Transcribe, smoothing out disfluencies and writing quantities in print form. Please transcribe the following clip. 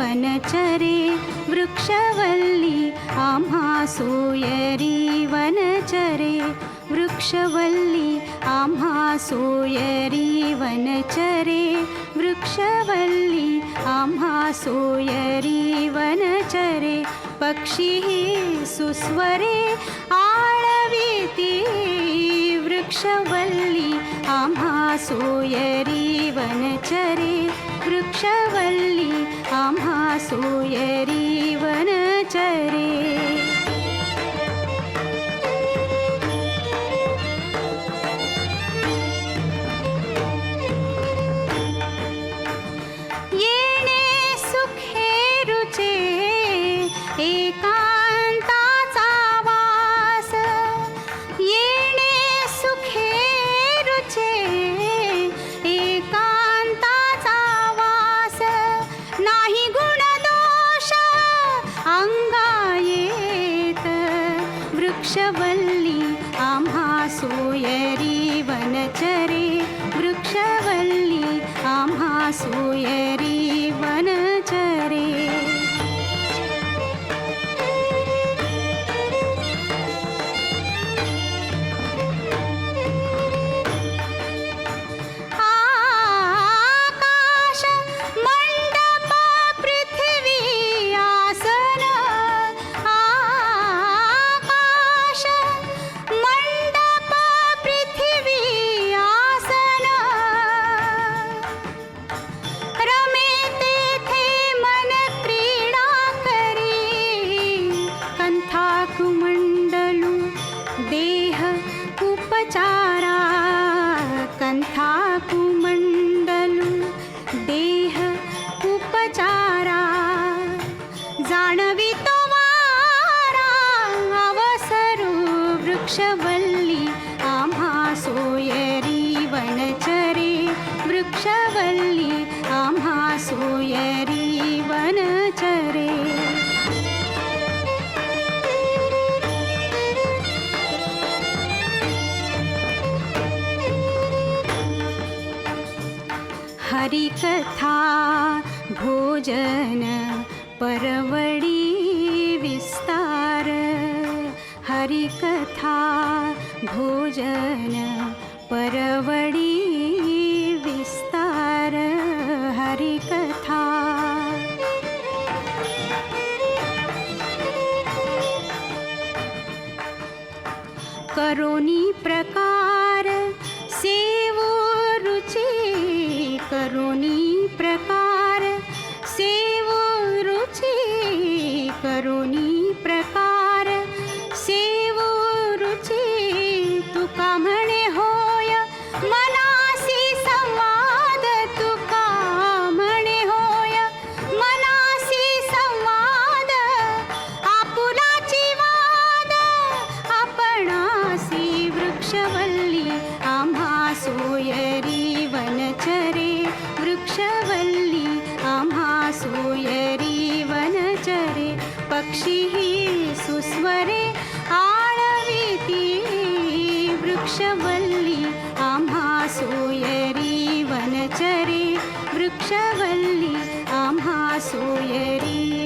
वनचरे वृक्षवल्ली आम्हा सोयरी वनचरे वृक्षवल्ली आम्हा सोयरी वनचरे वृक्षवल्ली आम्हा सोयरी वनचरे पक्षी सुस्वरे आळविती वृक्षवल्ली आम्हा सोयरी वनचरे वृक्षवल्ली आम्हा सोयरी वनचरे एकांताचा वास येणे सुखे रुचे एकांताचा वास नाही गुण दोष अंगा येत वृक्षवल्ली आम्हा सोयरी वनचरे वृक्षवल्ली आम्हा सोयरी वनचरे कुमंडलू देह उपचारा कंथा कुमंडलू देह उपचारा जाणवी तो वारा अवसरू वृक्षवल्ली आम्हा सोयरी वनचरे वृक्षवल्ली आम्हा सोयरी वनचरे हरिकथा भोजन परवडी विस्तार हरिकथा भोजन परवडी विस्तार हरिकथा करोनी प्रकार सेवो रुचि करोनी प्रकार सेवो रुचि करोनी प्रकार सेवो रुचि तुका म्हणे होय मनासी संवाद तुका म्हणे होय मनासी संवाद आपुलाची वाद आपणासी वृक्षवल्ली आम्हा सोयरी वनचरे वृक्षवल्ली आम्हा सोयरी वनचरे पक्षी सुस्वरे आळविती वृक्षवल्ली आम्हा सोयरी वनचरे वृक्षवल्ली आम्हा सोयरी